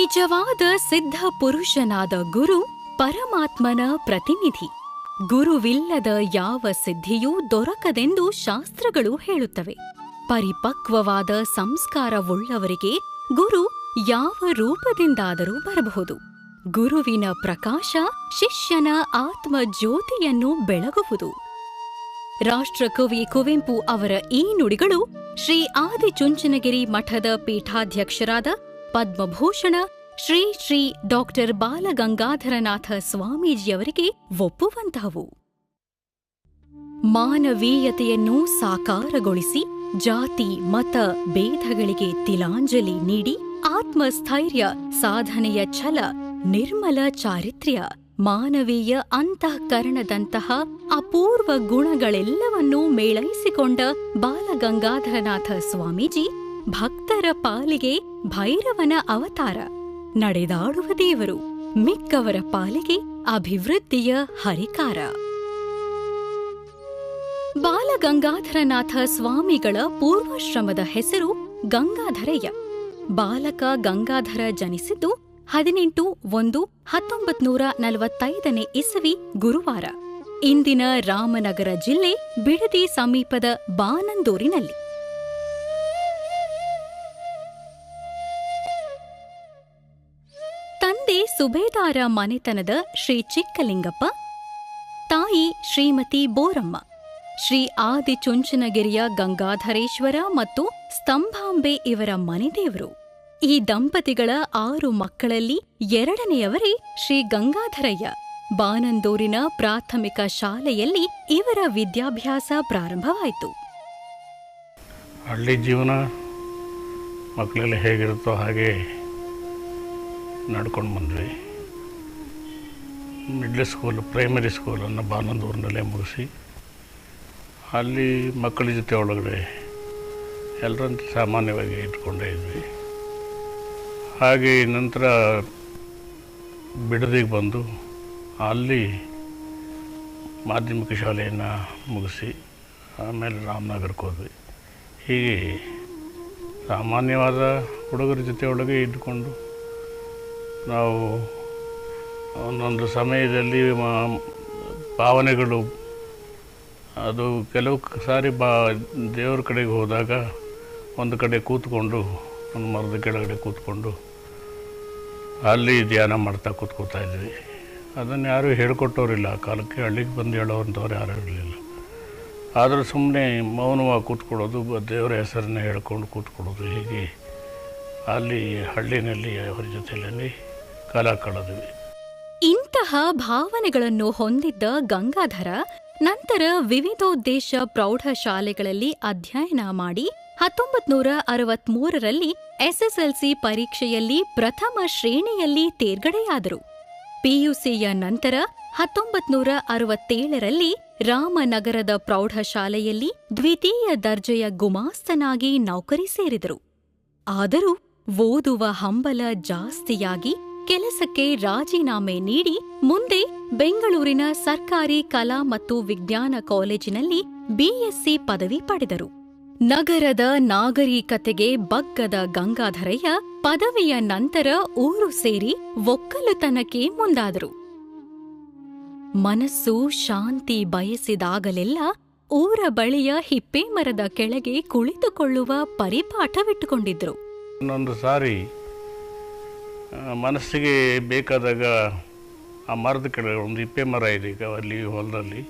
ನಿಜವಾದ ಸಿದ್ಧ ಪುರುಷನಾದ ಗುರು ಪರಮಾತ್ಮನ ಪ್ರತಿನಿಧಿ. ಗುರುವಿಲ್ಲದ ಯಾವ ಸಿದ್ಧಿಯೂ ದೊರಕದೆಂದು ಶಾಸ್ತ್ರಗಳು ಹೇಳುತ್ತವೆ. ಪರಿಪಕ್ವವಾದ ಸಂಸ್ಕಾರವುಳ್ಳವರಿಗೆ ಗುರು ಯಾವ ರೂಪದಿಂದಾದರೂ ಬರಬಹುದು. ಗುರುವಿನ ಪ್ರಕಾಶ ಶಿಷ್ಯನ ಆತ್ಮ ಜ್ಯೋತಿಯನ್ನು ಬೆಳಗುವುದು. ರಾಷ್ಟ್ರಕವಿ ಕುವೆಂಪು ಅವರ ಈ ನುಡಿಗಳು ಶ್ರೀ ಆದಿಚುಂಚನಗಿರಿ ಮಠದ ಪೀಠಾಧ್ಯಕ್ಷರಾದ ಪದ್ಮಭೂಷಣ ಶ್ರೀ ಶ್ರೀ ಡಾಕ್ಟರ್ ಬಾಲಗಂಗಾಧರನಾಥ ಸ್ವಾಮೀಜಿಯವರಿಗೆ ಒಪ್ಪುವಂತಹವು. ಮಾನವೀಯತೆಯನ್ನು ಸಾಕಾರಗೊಳಿಸಿ ಜಾತಿ ಮತ ಭೇದಗಳಿಗೆ ತಿಲಾಂಜಲಿ ನೀಡಿ ಆತ್ಮಸ್ಥೈರ್ಯ, ಸಾಧನೆಯ ಛಲ, ನಿರ್ಮಲ ಚಾರಿತ್ರ್ಯ, ಮಾನವೀಯ ಅಂತಃಕರಣದಂತಹ ಅಪೂರ್ವ ಗುಣಗಳೆಲ್ಲವನ್ನೂ ಮೇಳೈಸಿಕೊಂಡ ಬಾಲಗಂಗಾಧರನಾಥ ಸ್ವಾಮೀಜಿ ಭಕ್ತರ ಪಾಲಿಗೆ ಭೈರವನ ಅವತಾರ, ನಡೆದಾಡುವ ದೇವರು, ಮಿಕ್ಕವರ ಪಾಲಿಗೆ ಅಭಿವೃದ್ಧಿಯ ಹರಿಕಾರ. ಬಾಲಗಂಗಾಧರನಾಥ ಸ್ವಾಮಿಗಳ ಪೂರ್ವಾಶ್ರಮದ ಹೆಸರು ಗಂಗಾಧರಯ್ಯ. ಬಾಲಕ ಗಂಗಾಧರ ಜನಿಸಿದ್ದು 18/1/1945 ಇಸವಿ ಗುರುವಾರ ಇಂದಿನ ರಾಮನಗರ ಜಿಲ್ಲೆ ಬಿಡದಿ ಸಮೀಪದ ಬಾನಂದೂರಿನಲ್ಲಿ. ತಂದೆ ಸುಬೇದಾರ ಮನೆತನದ ಶ್ರೀ ಚಿಕ್ಕಲಿಂಗಪ್ಪ, ತಾಯಿ ಶ್ರೀಮತಿ ಬೋರಮ್ಮ. ಶ್ರೀ ಆದಿಚುಂಚನಗಿರಿಯ ಗಂಗಾಧರೇಶ್ವರ ಮತ್ತು ಸ್ತಂಭಾಂಬೆ ಇವರ ಮನೆದೇವರು. ಈ ದಂಪತಿಗಳ 6 ಮಕ್ಕಳಲ್ಲಿ ಎರಡನೆಯವರೇ ಶ್ರೀ ಗಂಗಾಧರಯ್ಯ. ಬಾನಂದೂರಿನ ಪ್ರಾಥಮಿಕ ಶಾಲೆಯಲ್ಲಿ ಇವರ ವಿದ್ಯಾಭ್ಯಾಸ ಪ್ರಾರಂಭವಾಯಿತು. ಹಳ್ಳಿ ಜೀವನ ಮಕ್ಕಳೆಲ್ಲ ಹೇಗಿರುತ್ತೋ ಹಾಗೆ ನಡ್ಕೊಂಡು ಬಂದ್ವಿ. ಮಿಡ್ಲ್ ಸ್ಕೂಲ್, ಪ್ರೈಮರಿ ಸ್ಕೂಲನ್ನು ಬಾನಂದೂರಿನಲ್ಲೇ ಮುಗಿಸಿ ಅಲ್ಲಿ ಮಕ್ಕಳ ಜೊತೆ ಒಳಗಡೆ ಎಲ್ಲರಂತೆ ಸಾಮಾನ್ಯವಾಗಿ ಇಟ್ಕೊಂಡೇ ಇದ್ವಿ. ಹಾಗೆ ನಂತರ ಬಿಡದಿಗೆ ಬಂದು ಅಲ್ಲಿ ಮಾಧ್ಯಮಿಕ ಶಾಲೆಯನ್ನು ಮುಗಿಸಿ ಆಮೇಲೆ ರಾಮನಗರಕ್ಕೆ ಹೋದ್ವಿ. ಹೀಗೆ ಸಾಮಾನ್ಯವಾದ ಹುಡುಗರ ಜೊತೆ ಒಳಗೆ ಇದ್ದುಕೊಂಡು ನಾವು ಒಂದೊಂದು ಸಮಯದಲ್ಲಿ ಭಾವನೆಗಳು, ಅದು ಕೆಲವು ಸಾರಿ ದೇವ್ರ ಕಡೆಗೆ ಹೋದಾಗ ಒಂದು ಕಡೆ ಕೂತ್ಕೊಂಡು, ಒಂದು ಮರದ ಕೆಳಗಡೆ ಕೂತ್ಕೊಂಡು ಅಲ್ಲಿ ಧ್ಯಾನ ಮಾಡ್ತಾ ಕೂತ್ಕೋತಾ ಇದ್ವಿ. ಅದನ್ನು ಯಾರೂ ಹೇಳ್ಕೊಟ್ಟವ್ರಿಲ್ಲ. ಆ ಕಾಲಕ್ಕೆ ಹಳ್ಳಿಗೆ ಬಂದು ಹೇಳೋವಂಥವ್ರು ಯಾರೂ ಇರಲಿಲ್ಲ. ಆದರೂ ಸುಮ್ಮನೆ ಮೌನವಾಗಿ ಕೂತ್ಕೊಳ್ಳೋದು, ದೇವರ ಹೆಸರನ್ನ ಹೇಳ್ಕೊಂಡು ಕೂತ್ಕೊಳ್ಳೋದು, ಹೀಗೆ ಅಲ್ಲಿ ಹಳ್ಳಿನಲ್ಲಿ ಅವರ ಜೊತೆಯಲ್ಲಿ ಕಾಲ ಕಳೆದ್ವಿ. ಇಂತಹ ಭಾವನೆಗಳನ್ನು ಹೊಂದಿದ್ದ ಗಂಗಾಧರ ನಂತರ ವಿವಿಧೋದ್ದೇಶ ಪ್ರೌಢಶಾಲೆಗಳಲ್ಲಿ ಅಧ್ಯಯನ ಮಾಡಿ 1963ರಲ್ಲಿ ಎಸ್ಎಸ್ಎಲ್ಸಿ ಪರೀಕ್ಷೆಯಲ್ಲಿ ಪ್ರಥಮ ಶ್ರೇಣಿಯಲ್ಲಿ ತೇರ್ಗಡೆಯಾದರು. ಪಿಯುಸಿಯ ನಂತರ 1967ರಲ್ಲಿ ರಾಮನಗರದ ಪ್ರೌಢಶಾಲೆಯಲ್ಲಿ ದ್ವಿತೀಯ ದರ್ಜೆಯ ಗುಮಾಸ್ತನಾಗಿ ನೌಕರಿ ಸೇರಿದರು. ಆದರೂ ಓದುವ ಹಂಬಲ ಜಾಸ್ತಿಯಾಗಿ ಕೆಲಸಕ್ಕೆ ರಾಜೀನಾಮೆ ನೀಡಿ ಮುಂದೆ ಬೆಂಗಳೂರಿನ ಸರ್ಕಾರಿ ಕಲಾ ಮತ್ತು ವಿಜ್ಞಾನ ಕಾಲೇಜಿನಲ್ಲಿ ಬಿಎಸ್ಸಿ ಪದವಿ ಪಡೆದರು. ನಗರದ ನಾಗರಿಕತೆಗೆ ಬಗ್ಗದ ಗಂಗಾಧರಯ್ಯ ಪದವಿಯ ನಂತರ ಊರು ಸೇರಿ ಒಕ್ಕಲುತನಕ್ಕೆ ಮುಂದಾದರು. ಮನಸ್ಸು ಶಾಂತಿ ಬಯಸಿದಾಗಲೆಲ್ಲ ಊರ ಬಳಿಯ ಹಿಪ್ಪೆ ಮರದ ಕೆಳಗೆ ಕುಳಿತುಕೊಳ್ಳುವ ಪರಿಪಾಠವಿಟ್ಟುಕೊಂಡಿದ್ರು. ಒಂದೊಂದು ಸಾರಿ ಮನಸ್ಸಿಗೆ ಬೇಕಾದಾಗ ಆ ಮರದ ಕೆಳಗೆ ಒಂದು ಹಿಪ್ಪೆ ಮರ ಇದೆ, ಈಗ ಅಲ್ಲಿ ಹೊಲದಲ್ಲಿ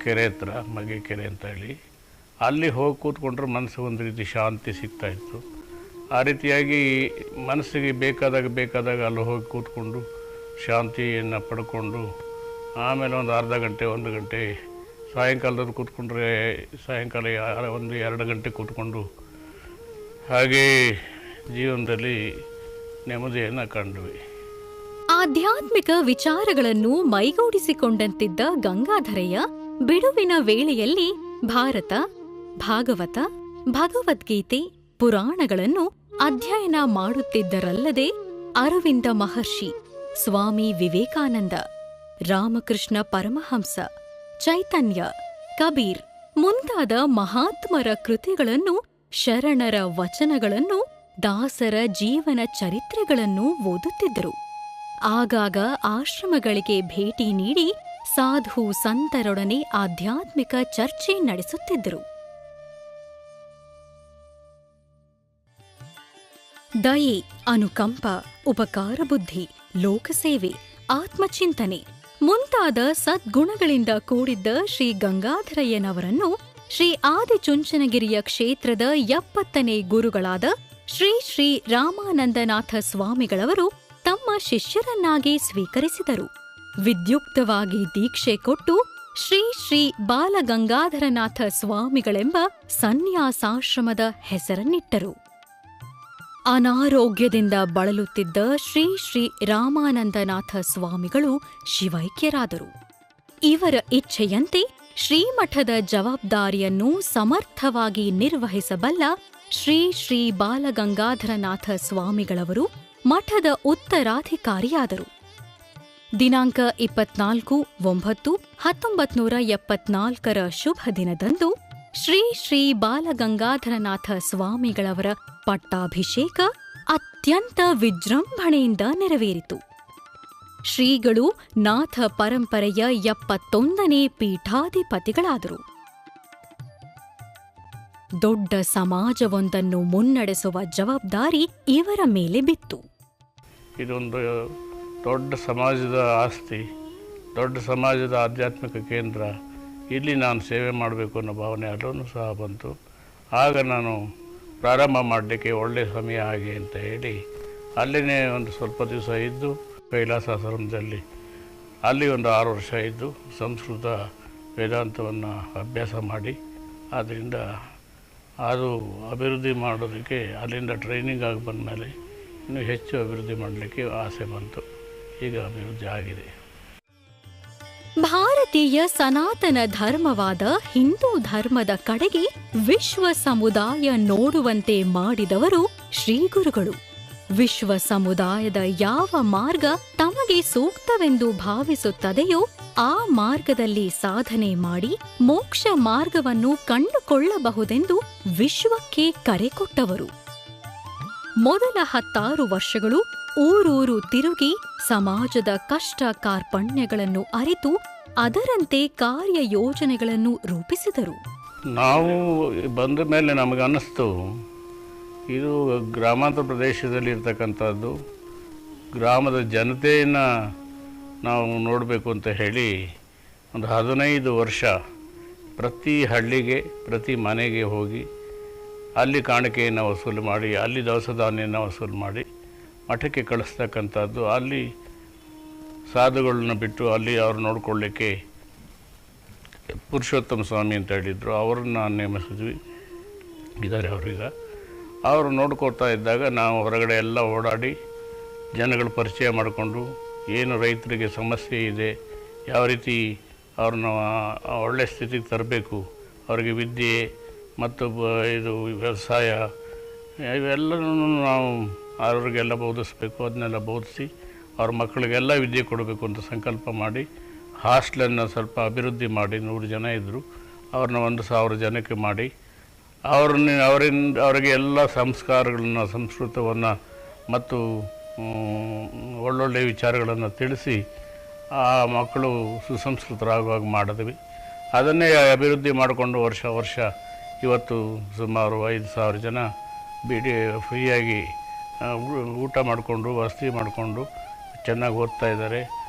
ಕೆರೆ ಹತ್ರ, ಮಗೆ ಕೆರೆ ಅಂತ ಹೇಳಿ, ಅಲ್ಲಿ ಹೋಗಿ ಕೂತ್ಕೊಂಡ್ರೆ ಮನಸ್ಸಿಗೆ ಒಂದು ರೀತಿ ಶಾಂತಿ ಸಿಗ್ತಾಯಿತ್ತು. ಆ ರೀತಿಯಾಗಿ ಮನಸ್ಸಿಗೆ ಬೇಕಾದಾಗ ಅಲ್ಲಿ ಹೋಗಿ ಕೂತ್ಕೊಂಡು ಶಾಂತಿಯನ್ನು ಪಡ್ಕೊಂಡು ಆಮೇಲೆ ಒಂದು ಅರ್ಧ ಗಂಟೆ 1 ಗಂಟೆ ಸಾಯಂಕಾಲದಲ್ಲಿ ಕೂತ್ಕೊಂಡ್ರೆ ಸಾಯಂಕಾಲ 1-2 ಗಂಟೆ ಕೂತ್ಕೊಂಡು ಹಾಗೇ ಜೀವನದಲ್ಲಿ ನೆಮ್ಮದಿಯನ್ನು ಕಂಡ್ವಿ. ಆಧ್ಯಾತ್ಮಿಕ ವಿಚಾರಗಳನ್ನು ಮೈಗೂಡಿಸಿಕೊಂಡಂತಿದ್ದ ಗಂಗಾಧರಯ್ಯ ಬಿಡುವಿನ ವೇಳೆಯಲ್ಲಿ ಭಾರತ, ಭಾಗವತ, ಭಗವದ್ಗೀತೆ, ಪುರಾಣಗಳನ್ನು ಅಧ್ಯಯನ ಮಾಡುತ್ತಿದ್ದರಲ್ಲದೆ ಅರವಿಂದ ಮಹರ್ಷಿ, ಸ್ವಾಮಿ ವಿವೇಕಾನಂದ, ರಾಮಕೃಷ್ಣ ಪರಮಹಂಸ, ಚೈತನ್ಯ, ಕಬೀರ್ ಮುಂತಾದ ಮಹಾತ್ಮರ ಕೃತಿಗಳನ್ನು, ಶರಣರ ವಚನಗಳನ್ನು ದಾಸರ ಜೀವನ ಚರಿತ್ರೆಗಳನ್ನು ಓದುತ್ತಿದ್ದರು. ಆಗಾಗ ಆಶ್ರಮಗಳಿಗೆ ಭೇಟಿ ನೀಡಿ ಸಾಧು ಸಂತರೊಡನೆ ಆಧ್ಯಾತ್ಮಿಕ ಚರ್ಚೆ ನಡೆಸುತ್ತಿದ್ದರು. ದಯೆ, ಅನುಕಂಪ, ಉಪಕಾರ ಬುದ್ಧಿ, ಲೋಕಸೇವೆ, ಆತ್ಮಚಿಂತನೆ ಮುಂತಾದ ಸದ್ಗುಣಗಳಿಂದ ಕೂಡಿದ್ದ ಶ್ರೀ ಗಂಗಾಧರಯ್ಯನವರನ್ನು ಶ್ರೀ ಆದಿಚುಂಚನಗಿರಿಯ ಕ್ಷೇತ್ರದ 70ನೇ ಗುರುಗಳಾದ ಶ್ರೀ ಶ್ರೀ ರಾಮಾನಂದನಾಥ ಸ್ವಾಮಿಗಳವರು ತಮ್ಮ ಶಿಷ್ಯರನ್ನಾಗಿ ಸ್ವೀಕರಿಸಿದರು. ವಿದ್ಯುಕ್ತವಾಗಿ ದೀಕ್ಷೆ ಕೊಟ್ಟು ಶ್ರೀ ಶ್ರೀ ಬಾಲಗಂಗಾಧರನಾಥ ಸ್ವಾಮಿಗಳೆಂಬ ಸನ್ಯಾಸಾಶ್ರಮದ ಹೆಸರನ್ನಿಟ್ಟರು. ಅನಾರೋಗ್ಯದಿಂದ ಬಳಲುತ್ತಿದ್ದ ಶ್ರೀ ಶ್ರೀ ರಾಮಾನಂದನಾಥ ಸ್ವಾಮಿಗಳು ಶಿವೈಕ್ಯರಾದರು. ಇವರ ಇಚ್ಛೆಯಂತೆ ಶ್ರೀಮಠದ ಜವಾಬ್ದಾರಿಯನ್ನು ಸಮರ್ಥವಾಗಿ ನಿರ್ವಹಿಸಬಲ್ಲ ಶ್ರೀ ಶ್ರೀ ಬಾಲಗಂಗಾಧರನಾಥ ಸ್ವಾಮಿಗಳವರು ಮಠದ ಉತ್ತರಾಧಿಕಾರಿಯಾದರು. ದಿನಾಂಕ 24/9/1974 ಶುಭ ದಿನದಂದು ಶ್ರೀ ಶ್ರೀ ಬಾಲಗಂಗಾಧರನಾಥ ಸ್ವಾಮಿಗಳವರ ಪಟ್ಟಾಭಿಷೇಕ ಅತ್ಯಂತ ವಿಜೃಂಭಣೆಯಿಂದ ನೆರವೇರಿತು. ಶ್ರೀಗಳು ನಾಥ ಪರಂಪರೆಯ 71ನೇ ಪೀಠಾಧಿಪತಿಗಳಾದರು. ದೊಡ್ಡ ಸಮಾಜವೊಂದನ್ನು ಮುನ್ನಡೆಸುವ ಜವಾಬ್ದಾರಿ ಇವರ ಮೇಲೆ ಬಿತ್ತು. ಇದೊಂದು ದೊಡ್ಡ ಸಮಾಜದ ಆಸ್ತಿ, ದೊಡ್ಡ ಸಮಾಜದ ಆಧ್ಯಾತ್ಮಿಕ ಕೇಂದ್ರ. ಇಲ್ಲಿ ನಾನು ಸೇವೆ ಮಾಡಬೇಕು ಅನ್ನೋ ಭಾವನೆ ಅಲ್ಲೂ ಸಹ ಬಂತು. ಆಗ ನಾನು ಪ್ರಾರಂಭ ಮಾಡಲಿಕ್ಕೆ ಒಳ್ಳೆಯ ಸಮಯ ಆಗಿ ಅಂತ ಹೇಳಿ ಅಲ್ಲಿನೇ ಒಂದು ಸ್ವಲ್ಪ ದಿವಸ ಇದ್ದು ಕೈಲಾಸಾಶ್ರಮದಲ್ಲಿ ಅಲ್ಲಿ ಒಂದು 6 ವರ್ಷ ಇದ್ದು ಸಂಸ್ಕೃತ ವೇದಾಂತವನ್ನು ಅಭ್ಯಾಸ ಮಾಡಿ ಆದ್ದರಿಂದ ಅದು ಅಭಿವೃದ್ಧಿ ಮಾಡೋದಕ್ಕೆ ಅಲ್ಲಿಂದ ಟ್ರೈನಿಂಗ್ ಆಗಿ ಬಂದ ಮೇಲೆ ಇನ್ನೂ ಹೆಚ್ಚು ಅಭಿವೃದ್ಧಿ ಮಾಡಲಿಕ್ಕೆ ಆಸೆ ಬಂತು. ಈಗ ಅಭಿವೃದ್ಧಿ ಆಗಿದೆ. ಭಾರತೀಯ ಸನಾತನ ಧರ್ಮವಾದ ಹಿಂದೂ ಧರ್ಮದ ಕಡೆಗೆ ವಿಶ್ವ ಸಮುದಾಯ ನೋಡುವಂತೆ ಮಾಡಿದವರು ಶ್ರೀಗುರುಗಳು. ವಿಶ್ವ ಸಮುದಾಯದ ಯಾವ ಮಾರ್ಗ ತಮಗೆ ಸೂಕ್ತವೆಂದು ಭಾವಿಸುತ್ತದೆಯೋ ಆ ಮಾರ್ಗದಲ್ಲಿ ಸಾಧನೆ ಮಾಡಿ ಮೋಕ್ಷ ಮಾರ್ಗವನ್ನು ಕಂಡುಕೊಳ್ಳಬಹುದೆಂದು ವಿಶ್ವಕ್ಕೆ ಕರೆ ಕೊಟ್ಟವರು. ಮೊದಲ 16 ವರ್ಷಗಳು ಊರೂರು ತಿರುಗಿ ಸಮಾಜದ ಕಷ್ಟ ಕಾರ್ಪಣ್ಯಗಳನ್ನು ಅರಿತು ಅದರಂತೆ ಕಾರ್ಯಯೋಜನೆಗಳನ್ನು ರೂಪಿಸಿದರು. ನಾವು ಬಂದ ಮೇಲೆ ನಮಗೆ ಅನ್ನಿಸ್ತು, ಇದು ಗ್ರಾಮಾಂತರ ಪ್ರದೇಶದಲ್ಲಿ ಇರ್ತಕ್ಕಂಥದ್ದು, ಗ್ರಾಮದ ಜನತೆಯನ್ನು ನಾವು ನೋಡಬೇಕು ಅಂತ ಹೇಳಿ ಒಂದು 15 ವರ್ಷ ಪ್ರತಿ ಹಳ್ಳಿಗೆ ಪ್ರತಿ ಮನೆಗೆ ಹೋಗಿ ಅಲ್ಲಿ ಕಾಣಿಕೆಯನ್ನು ವಸೂಲು ಮಾಡಿ, ಅಲ್ಲಿ ದವಸ ಧಾನ್ಯನ ವಸೂಲು ಮಾಡಿ ಮಠಕ್ಕೆ ಕಳಿಸ್ತಕ್ಕಂಥದ್ದು. ಅಲ್ಲಿ ಸಾಧುಗಳನ್ನ ಬಿಟ್ಟು ಅಲ್ಲಿ ಅವ್ರು ನೋಡ್ಕೊಳ್ಳಿಕ್ಕೆ ಪುರುಷೋತ್ತಮ ಸ್ವಾಮಿ ಅಂತ ಹೇಳಿದರು, ಅವ್ರನ್ನ ನೇಮಿಸಿದ್ವಿ. ಇದ್ದಾರೆ ಅವ್ರೀಗ. ಅವರು ನೋಡ್ಕೊಳ್ತಾ ಇದ್ದಾಗ ನಾವು ಹೊರಗಡೆ ಎಲ್ಲ ಓಡಾಡಿ ಜನಗಳ ಪರಿಚಯ ಮಾಡಿಕೊಂಡು ಏನು ರೈತರಿಗೆ ಸಮಸ್ಯೆ ಇದೆ, ಯಾವ ರೀತಿ ಅವ್ರನ್ನ ಒಳ್ಳೆಯ ಸ್ಥಿತಿಗೆ ತರಬೇಕು, ಅವರಿಗೆ ವಿದ್ಯೆ ಮತ್ತು ಇದು ವ್ಯವಸಾಯ ಇವೆಲ್ಲನೂ ನಾವು ಅವ್ರಿಗೆಲ್ಲ ಬೋಧಿಸ್ಬೇಕು. ಅದನ್ನೆಲ್ಲ ಬೋಧಿಸಿ ಅವ್ರ ಮಕ್ಕಳಿಗೆಲ್ಲ ವಿದ್ಯೆ ಕೊಡಬೇಕು ಅಂತ ಸಂಕಲ್ಪ ಮಾಡಿ ಹಾಸ್ಟೆಲನ್ನು ಸ್ವಲ್ಪ ಅಭಿವೃದ್ಧಿ ಮಾಡಿ 100 ಜನ ಇದ್ದರು, ಅವ್ರನ್ನ 1000 ಜನಕ್ಕೆ ಮಾಡಿ ಅವರಿಗೆ ಎಲ್ಲ ಸಂಸ್ಕಾರಗಳನ್ನು, ಸಂಸ್ಕೃತವನ್ನು ಮತ್ತು ಒಳ್ಳೊಳ್ಳೆಯ ವಿಚಾರಗಳನ್ನು ತಿಳಿಸಿ ಆ ಮಕ್ಕಳು ಸುಸಂಸ್ಕೃತರಾಗುವಾಗ ಮಾಡಿದ್ವಿ. ಅದನ್ನೇ ಅಭಿವೃದ್ಧಿ ಮಾಡಿಕೊಂಡು ವರ್ಷ ಇವತ್ತು ಸುಮಾರು 5000 ಜನ ಫ್ರೀಯಾಗಿ ಊಟ ಮಾಡಿಕೊಂಡು ವಸತಿ ಮಾಡಿಕೊಂಡು ಚೆನ್ನಾಗಿ ಓದ್ತಾ ಇದ್ದಾರೆ.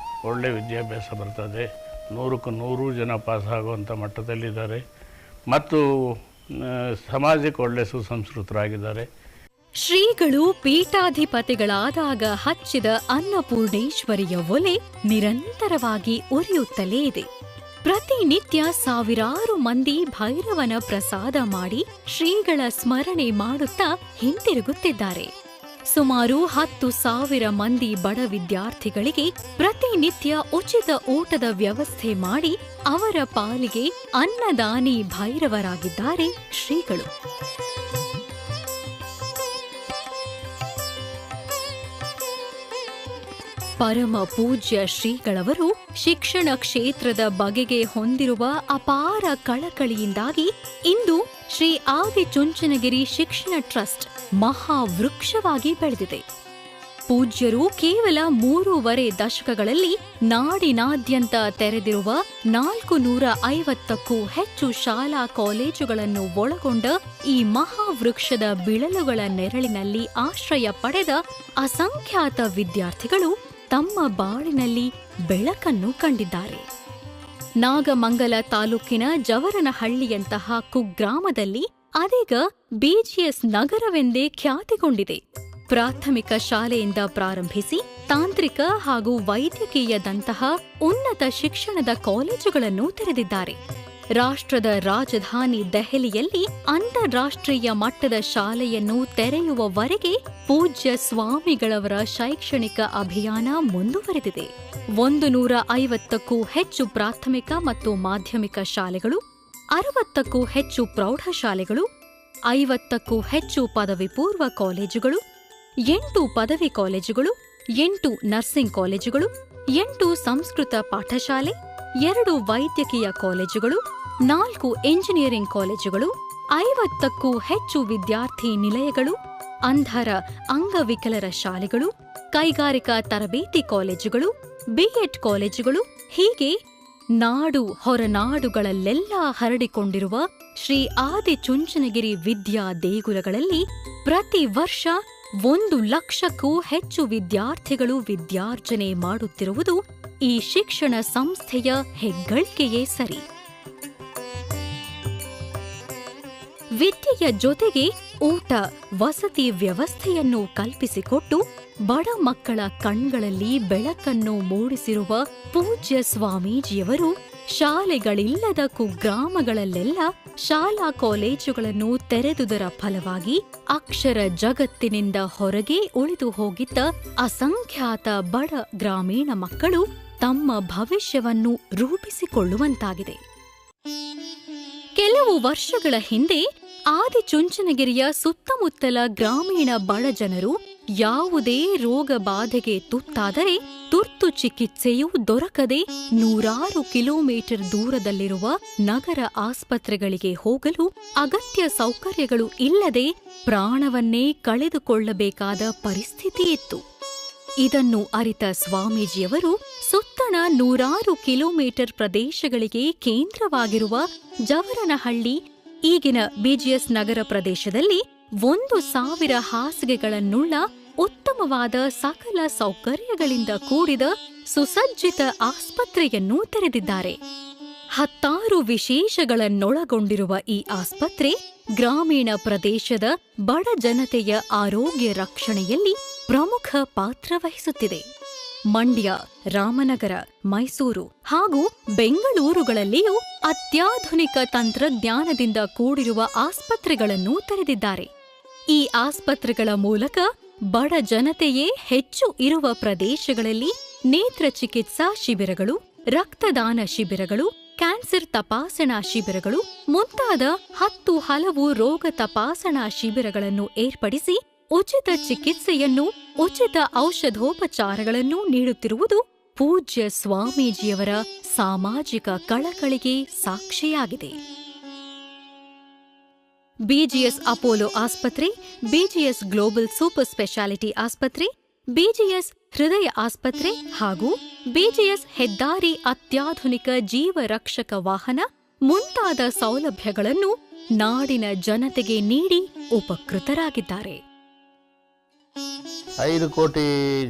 ಒಳ್ಳೆಯ ವಿದ್ಯಾಭ್ಯಾಸ ಬರ್ತದೆ. 100ಕ್ಕೆ 100 ಜನ ಪಾಸಾಗುವಂಥ ಮಟ್ಟದಲ್ಲಿದ್ದಾರೆ ಮತ್ತು ಸಮಾಜಕ್ಕೆ ಒಳ್ಳೆಯ ಸುಸಂಸ್ಕೃತರಾಗಿದ್ದಾರೆ. ಶ್ರೀಗಳು ಪೀಠಾಧಿಪತಿಗಳಾದಾಗ ಹಚ್ಚಿದ ಅನ್ನಪೂರ್ಣೇಶ್ವರಿಯ ಒಲೆ ನಿರಂತರವಾಗಿ ಉರಿಯುತ್ತಲೇ ಇದೆ. ಪ್ರತಿನಿತ್ಯ ಸಾವಿರಾರು ಮಂದಿ ಭೈರವನ ಪ್ರಸಾದ ಮಾಡಿ ಶ್ರೀಗಳ ಸ್ಮರಣೆ ಮಾಡುತ್ತಾ ಹಿಂತಿರುಗುತ್ತಿದ್ದಾರೆ. ಸುಮಾರು 10,000 ಮಂದಿ ಬಡ ವಿದ್ಯಾರ್ಥಿಗಳಿಗೆ ಪ್ರತಿನಿತ್ಯ ಉಚಿತ ಊಟದ ವ್ಯವಸ್ಥೆ ಮಾಡಿ ಅವರ ಪಾಲಿಗೆ ಅನ್ನದಾನಿ ಭೈರವರಾಗಿದ್ದಾರೆ ಶ್ರೀಗಳು. ಪರಮ ಪೂಜ್ಯ ಶ್ರೀಗಳವರು ಶಿಕ್ಷಣ ಕ್ಷೇತ್ರದ ಬಗೆಗೆ ಹೊಂದಿರುವ ಅಪಾರ ಕಳಕಳಿಯಿಂದಾಗಿ ಇಂದು ಶ್ರೀ ಆದಿಚುಂಚನಗಿರಿ ಶಿಕ್ಷಣ ಟ್ರಸ್ಟ್ ಮಹಾವೃಕ್ಷವಾಗಿ ಬೆಳೆದಿದೆ. ಪೂಜ್ಯರು ಕೇವಲ 3.5 ದಶಕಗಳಲ್ಲಿ ನಾಡಿನಾದ್ಯಂತ ತೆರೆದಿರುವ 450ಕ್ಕೂ ಹೆಚ್ಚು ಶಾಲಾ ಕಾಲೇಜುಗಳನ್ನು ಒಳಗೊಂಡ ಈ ಮಹಾವೃಕ್ಷದ ಬಿಳಲುಗಳ ನೆರಳಿನಲ್ಲಿ ಆಶ್ರಯ ಪಡೆದ ಅಸಂಖ್ಯಾತ ವಿದ್ಯಾರ್ಥಿಗಳು ತಮ್ಮ ಬಾಳಿನಲ್ಲಿ ಬೆಳಕನ್ನು ಕಂಡಿದ್ದಾರೆ. ನಾಗಮಂಗಲ ತಾಲೂಕಿನ ಜವರನಹಳ್ಳಿಯಂತಹ ಕುಗ್ರಾಮದಲ್ಲಿ ಅದೀಗ ಬಿಜಿಎಸ್ ನಗರವೆಂದೇ ಖ್ಯಾತಿಗೊಂಡಿದೆ. ಪ್ರಾಥಮಿಕ ಶಾಲೆಯಿಂದ ಪ್ರಾರಂಭಿಸಿ ತಾಂತ್ರಿಕ ಹಾಗೂ ವೈದ್ಯಕೀಯದಂತಹ ಉನ್ನತ ಶಿಕ್ಷಣದ ಕಾಲೇಜುಗಳನ್ನು ತೆರೆದಿದ್ದಾರೆ. ರಾಷ್ಟ್ರದ ರಾಜಧಾನಿ ದೆಹಲಿಯಲ್ಲಿ ಅಂತಾರಾಷ್ಟ್ರೀಯ ಮಟ್ಟದ ಶಾಲೆಯನ್ನು ತೆರೆಯುವವರೆಗೆ ಪೂಜ್ಯ ಸ್ವಾಮಿಗಳವರ ಶೈಕ್ಷಣಿಕ ಅಭಿಯಾನ ಮುಂದುವರೆದಿದೆ. 150ಕ್ಕೂ ಹೆಚ್ಚು ಪ್ರಾಥಮಿಕ ಮತ್ತು ಮಾಧ್ಯಮಿಕ ಶಾಲೆಗಳು, 60ಕ್ಕೂ ಹೆಚ್ಚು ಪ್ರೌಢಶಾಲೆಗಳು, 50ಕ್ಕೂ ಹೆಚ್ಚು ಪದವಿ ಪೂರ್ವ ಕಾಲೇಜುಗಳು, 8 ಪದವಿ ಕಾಲೇಜುಗಳು, 8 ನರ್ಸಿಂಗ್ ಕಾಲೇಜುಗಳು, 8 ಸಂಸ್ಕೃತ ಪಾಠಶಾಲೆ, 2 ವೈದ್ಯಕೀಯ ಕಾಲೇಜುಗಳು, 4 ಎಂಜಿನಿಯರಿಂಗ್ ಕಾಲೇಜುಗಳು, 50ಕ್ಕೂ ಹೆಚ್ಚು ವಿದ್ಯಾರ್ಥಿ ನಿಲಯಗಳು, ಅಂಧರ ಅಂಗವಿಕಲರ ಶಾಲೆಗಳು, ಕೈಗಾರಿಕಾ ತರಬೇತಿ ಕಾಲೇಜುಗಳು, ಬಿಎಡ್ ಕಾಲೇಜುಗಳು, ಹೀಗೆ ನಾಡು ಹೊರನಾಡುಗಳಲ್ಲೆಲ್ಲ ಹರಡಿಕೊಂಡಿರುವ ಶ್ರೀ ಆದಿಚುಂಚನಗಿರಿ ವಿದ್ಯಾ ದೇಗುಲಗಳಲ್ಲಿ ಪ್ರತಿ ವರ್ಷ 1 ಲಕ್ಷಕ್ಕೂ ಹೆಚ್ಚು ವಿದ್ಯಾರ್ಥಿಗಳು ವಿದ್ಯಾರ್ಜನೆ ಮಾಡುತ್ತಿರುವುದು ಈ ಶಿಕ್ಷಣ ಸಂಸ್ಥೆಯ ಹೆಗ್ಗಳಿಕೆಯೇ ಸರಿ. ವಿದ್ಯೆಯ ಜೊತೆಗೆ ಊಟ, ವಸತಿ ವ್ಯವಸ್ಥೆಯನ್ನು ಕಲ್ಪಿಸಿಕೊಟ್ಟು ಬಡ ಮಕ್ಕಳ ಕಣ್ಗಳಲ್ಲಿ ಬೆಳಕನ್ನು ಮೂಡಿಸಿರುವ ಪೂಜ್ಯ ಸ್ವಾಮೀಜಿಯವರು ಶಾಲೆಗಳಿಲ್ಲದ ಕುಗ್ರಾಮಗಳಲ್ಲೆಲ್ಲ ಶಾಲಾ ಕಾಲೇಜುಗಳನ್ನು ತೆರೆದುದರ ಫಲವಾಗಿ ಅಕ್ಷರ ಜಗತ್ತಿನಿಂದ ಹೊರಗೆ ಉಳಿದು ಹೋಗಿದ್ದ ಅಸಂಖ್ಯಾತ ಬಡ ಗ್ರಾಮೀಣ ಮಕ್ಕಳು ತಮ್ಮ ಭವಿಷ್ಯವನ್ನು ರೂಪಿಸಿಕೊಳ್ಳುವಂತಾಗಿದೆ. ಕೆಲವು ವರ್ಷಗಳ ಹಿಂದೆ ಆದಿಚುಂಚನಗಿರಿಯ ಸುತ್ತಮುತ್ತಲ ಗ್ರಾಮೀಣ ಬಡ ಜನರು ಯಾವುದೇ ರೋಗ ಬಾಧೆಗೆ ತುತ್ತಾದರೆ ತುರ್ತು ಚಿಕಿತ್ಸೆಯೂ ದೊರಕದೆ 100 ಕಿಲೋಮೀಟರ್ ದೂರದಲ್ಲಿರುವ ನಗರ ಆಸ್ಪತ್ರೆಗಳಿಗೆ ಹೋಗಲು ಅಗತ್ಯ ಸೌಕರ್ಯಗಳು ಇಲ್ಲದೆ ಪ್ರಾಣವನ್ನೇ ಕಳೆದುಕೊಳ್ಳಬೇಕಾದ ಪರಿಸ್ಥಿತಿಯಿತ್ತು. ಇದನ್ನು ಅರಿತ ಸ್ವಾಮೀಜಿಯವರು ಸುತ್ತಣ 100 ಕಿಲೋಮೀಟರ್ ಪ್ರದೇಶಗಳಿಗೆ ಕೇಂದ್ರವಾಗಿರುವ ಜವರನಹಳ್ಳಿ, ಈಗಿನ ಬಿಜಿಎಸ್ ನಗರ ಪ್ರದೇಶದಲ್ಲಿ 1,000 ಹಾಸಿಗೆಗಳನ್ನುಳ್ಳ ಉತ್ತಮವಾದ ಸಕಲ ಸೌಕರ್ಯಗಳಿಂದ ಕೂಡಿದ ಸುಸಜ್ಜಿತ ಆಸ್ಪತ್ರೆಯನ್ನು ತೆರೆದಿದ್ದಾರೆ. 10 ವಿಶೇಷಗಳನ್ನೊಳಗೊಂಡಿರುವ ಈ ಆಸ್ಪತ್ರೆ ಗ್ರಾಮೀಣ ಪ್ರದೇಶದ ಬಡ ಜನತೆಯ ಆರೋಗ್ಯ ರಕ್ಷಣೆಯಲ್ಲಿ ಪ್ರಮುಖ ಪಾತ್ರ ವಹಿಸುತ್ತಿದೆ. ಮಂಡ್ಯ, ರಾಮನಗರ, ಮೈಸೂರು ಹಾಗೂ ಬೆಂಗಳೂರುಗಳಲ್ಲಿಯೂ ಅತ್ಯಾಧುನಿಕ ತಂತ್ರಜ್ಞಾನದಿಂದ ಕೂಡಿರುವ ಆಸ್ಪತ್ರೆಗಳನ್ನು ತೆರೆದಿದ್ದಾರೆ. ಈ ಆಸ್ಪತ್ರೆಗಳ ಮೂಲಕ ಬಡ ಜನತೆಯೇ ಹೆಚ್ಚು ಇರುವ ಪ್ರದೇಶಗಳಲ್ಲಿ ನೇತ್ರ ಚಿಕಿತ್ಸಾ ಶಿಬಿರಗಳು, ರಕ್ತದಾನ ಶಿಬಿರಗಳು, ಕ್ಯಾನ್ಸರ್ ತಪಾಸಣಾ ಶಿಬಿರಗಳು ಮುಂತಾದ 10 ಹಲವು ರೋಗ ತಪಾಸಣಾ ಶಿಬಿರಗಳನ್ನು ಏರ್ಪಡಿಸಿ ಉಚಿತ ಚಿಕಿತ್ಸೆಯನ್ನು, ಉಚಿತ ಔಷಧೋಪಚಾರಗಳನ್ನು ನೀಡುತ್ತಿರುವುದು ಪೂಜ್ಯ ಸ್ವಾಮೀಜಿಯವರ ಸಾಮಾಜಿಕ ಕಳಕಳಿಗೆ ಸಾಕ್ಷಿಯಾಗಿದೆ. ಬಿಜಿಎಸ್ ಅಪೋಲೋ ಆಸ್ಪತ್ರೆ, ಬಿಜಿಎಸ್ ಗ್ಲೋಬಲ್ ಸೂಪರ್ ಸ್ಪೆಷಾಲಿಟಿ ಆಸ್ಪತ್ರೆ, ಬಿಜಿಎಸ್ ಹೃದಯ ಆಸ್ಪತ್ರೆ ಹಾಗೂ ಬಿಜಿಎಸ್ ಹೆದ್ದಾರಿ ಅತ್ಯಾಧುನಿಕ ಜೀವರಕ್ಷಕ ವಾಹನ ಮುಂತಾದ ಸೌಲಭ್ಯಗಳನ್ನು ನಾಡಿನ ಜನತೆಗೆ ನೀಡಿ ಉಪಕೃತರಾಗಿದ್ದಾರೆ. 5 ಕೋಟಿ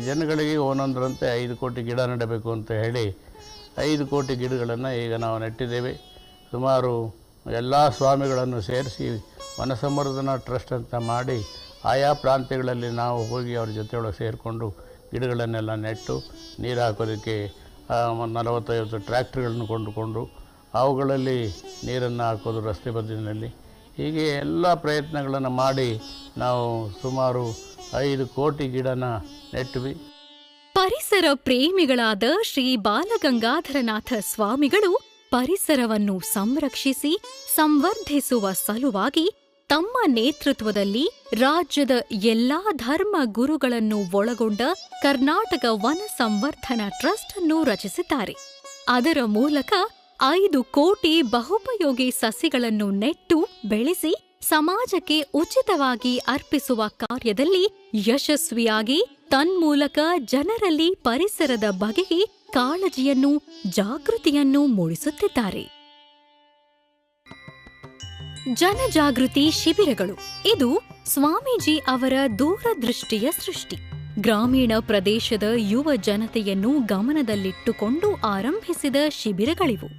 ಜನಗಳಿಗೆ ಒಂದೊಂದರಂತೆ 5 ಕೋಟಿ ಗಿಡ ನೆಡಬೇಕು ಅಂತ ಹೇಳಿ 5 ಕೋಟಿ ಗಿಡಗಳನ್ನು ಈಗ ನಾವು ನೆಟ್ಟಿದ್ದೇವೆ. ಸುಮಾರು ಎಲ್ಲ ಸ್ವಾಮಿಗಳನ್ನು ಸೇರಿಸಿ ವನಸಂವರ್ಧನಾ ಟ್ರಸ್ಟ್ ಅಂತ ಮಾಡಿ ಆಯಾ ಪ್ರಾಂತ್ಯಗಳಲ್ಲಿ ನಾವು ಹೋಗಿ ಅವ್ರ ಜೊತೆಯೊಳಗೆ ಸೇರಿಕೊಂಡು ಗಿಡಗಳನ್ನೆಲ್ಲ ನೆಟ್ಟು ನೀರು ಹಾಕೋದಕ್ಕೆ 40-50 ಟ್ರ್ಯಾಕ್ಟರ್ಗಳನ್ನು ಕೊಂಡುಕೊಂಡು ಅವುಗಳಲ್ಲಿ ನೀರನ್ನು ಹಾಕೋದು ರಸ್ತೆ ಬದಿಯಲ್ಲಿ. ಹೀಗೆ ಎಲ್ಲ ಪ್ರಯತ್ನಗಳನ್ನು ಮಾಡಿ ನಾವು ಸುಮಾರು 5 ಕೋಟಿ ಗಿಡನ ನೆಟ್ವಿ. ಪರಿಸರ ಪ್ರೇಮಿಗಳಾದ ಶ್ರೀ ಬಾಲಗಂಗಾಧರನಾಥ ಸ್ವಾಮಿಗಳು ಪರಿಸರವನ್ನು ಸಂರಕ್ಷಿಸಿ ಸಂವರ್ಧಿಸುವ ಸಲುವಾಗಿ ತಮ್ಮ ನೇತೃತ್ವದಲ್ಲಿ ರಾಜ್ಯದ ಎಲ್ಲಾ ಧರ್ಮ ಗುರುಗಳನ್ನು ಒಳಗೊಂಡ ಕರ್ನಾಟಕ ವನ ಸಂವರ್ಧನಾ ಟ್ರಸ್ಟ್ ಅನ್ನು ರಚಿಸಿದ್ದಾರೆ. ಅದರ ಮೂಲಕ 5 ಕೋಟಿ ಬಹುಪಯೋಗಿ ಸಸಿಗಳನ್ನು ನೆಟ್ಟು ಬೆಳೆಸಿ ಸಮಾಜಕ್ಕೆ ಉಚಿತವಾಗಿ ಅರ್ಪಿಸುವ ಕಾರ್ಯದಲ್ಲಿ ಯಶಸ್ವಿಯಾಗಿ ತನ್ಮೂಲಕ ಜನರಲ್ಲಿ ಪರಿಸರದ ಬಗೆಗೆ ಕಾಳಜಿಯನ್ನು, ಜಾಗೃತಿಯನ್ನು ಮೂಡಿಸುತ್ತಿದ್ದಾರೆ. ಜನಜಾಗೃತಿ ಶಿಬಿರಗಳು ಇದು ಸ್ವಾಮೀಜಿ ಅವರ ದೂರದೃಷ್ಟಿಯ ಸೃಷ್ಟಿ. ಗ್ರಾಮೀಣ ಪ್ರದೇಶದ ಯುವ ಜನತೆಯನ್ನು ಗಮನದಲ್ಲಿಟ್ಟುಕೊಂಡು ಆರಂಭಿಸಿದ ಶಿಬಿರಗಳಿವು.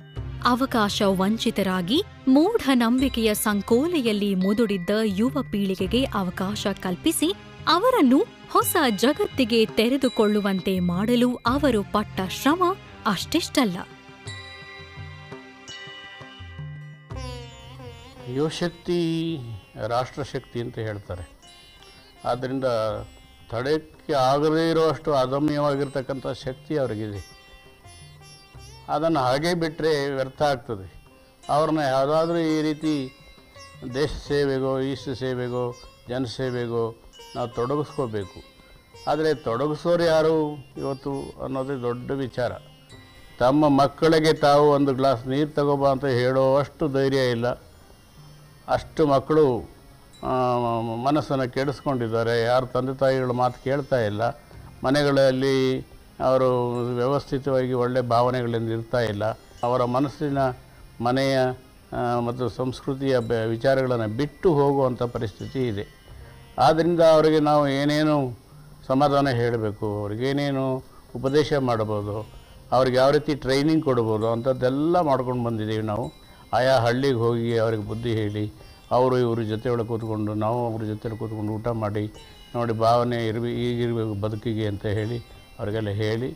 ಅವಕಾಶ ವಂಚಿತರಾಗಿ ಮೂಢನಂಬಿಕೆಯ ಸಂಕೋಲೆಯಲ್ಲಿ ಮುದುಡಿದ್ದ ಯುವ ಪೀಳಿಗೆಗೆ ಅವಕಾಶ ಕಲ್ಪಿಸಿ ಅವರನ್ನು ಹೊಸ ಜಗತ್ತಿಗೆ ತೆರೆದುಕೊಳ್ಳುವಂತೆ ಮಾಡಲು ಅವರು ಪಟ್ಟ ಶ್ರಮ ಅಷ್ಟಿಷ್ಟಲ್ಲ. ಯುವಶಕ್ತಿ ರಾಷ್ಟ್ರಶಕ್ತಿ ಅಂತ ಹೇಳ್ತಾರೆ. ಆದ್ದರಿಂದ ತಡೆಕ್ಕೆ ಆಗದೇ ಇರುವಷ್ಟು ಅದಮ್ಯವಾಗಿರ್ತಕ್ಕಂಥ ಶಕ್ತಿ ಅವರಿಗಿದೆ. ಅದನ್ನು ಹಾಗೇ ಬಿಟ್ಟರೆ ವ್ಯರ್ಥ ಆಗ್ತದೆ. ಅವ್ರನ್ನ ಯಾವುದಾದ್ರೂ ಈ ರೀತಿ ದೇಶ ಸೇವೆಗೋ, ಈಷ್ಟ ಸೇವೆಗೋ, ಜನಸೇವೆಗೋ ನಾವು ತೊಡಗಿಸ್ಕೋಬೇಕು. ಆದರೆ ತೊಡಗಿಸೋರು ಯಾರು ಇವತ್ತು ಅನ್ನೋದೇ ದೊಡ್ಡ ವಿಚಾರ. ತಮ್ಮ ಮಕ್ಕಳಿಗೆ ತಾವು ಒಂದು ಗ್ಲಾಸ್ ನೀರು ತಗೋಬಾ ಅಂತ ಹೇಳೋವಷ್ಟು ಧೈರ್ಯ ಇಲ್ಲ. ಅಷ್ಟು ಮಕ್ಕಳು ಮನಸ್ಸನ್ನು ಕೆಡಿಸ್ಕೊಂಡಿದ್ದಾರೆ. ಯಾರು ತಂದೆ ತಾಯಿಗಳ ಮಾತು ಕೇಳ್ತಾ ಇಲ್ಲ. ಮನೆಗಳಲ್ಲಿ ಅವರು ವ್ಯವಸ್ಥಿತವಾಗಿ ಒಳ್ಳೆಯ ಭಾವನೆಗಳಿಂದ ಇರ್ತಾ ಇಲ್ಲ. ಅವರ ಮನಸ್ಸಿನ ಮನೆಯ ಮತ್ತು ಸಂಸ್ಕೃತಿಯ ವಿಚಾರಗಳನ್ನು ಬಿಟ್ಟು ಹೋಗುವಂಥ ಪರಿಸ್ಥಿತಿ ಇದೆ. ಆದ್ದರಿಂದ ಅವರಿಗೆ ನಾವು ಏನೇನು ಸಮಾಧಾನ ಹೇಳಬೇಕು, ಅವ್ರಿಗೇನೇನು ಉಪದೇಶ ಮಾಡ್ಬೋದು, ಅವ್ರಿಗೆ ಯಾವ ರೀತಿ ಟ್ರೈನಿಂಗ್ ಕೊಡ್ಬೋದು ಅಂಥದ್ದೆಲ್ಲ ಮಾಡ್ಕೊಂಡು ಬಂದಿದ್ದೀವಿ ನಾವು. ಆಯಾ ಹಳ್ಳಿಗೆ ಹೋಗಿ ಅವ್ರಿಗೆ ಬುದ್ಧಿ ಹೇಳಿ, ಅವರು ಇವ್ರ ಜೊತೆಯೊಳಗೆ ಕೂತ್ಕೊಂಡು ನಾವು ಅವ್ರ ಜೊತೆ ಕೂತ್ಕೊಂಡು ಊಟ ಮಾಡಿ ನೋಡಿ ಭಾವನೆ ಈಗಿರಬೇಕು ಬದುಕಿಗೆ ಅಂತ ಹೇಳಿ ಅವರಿಗೆಲ್ಲ ಹೇಳಿ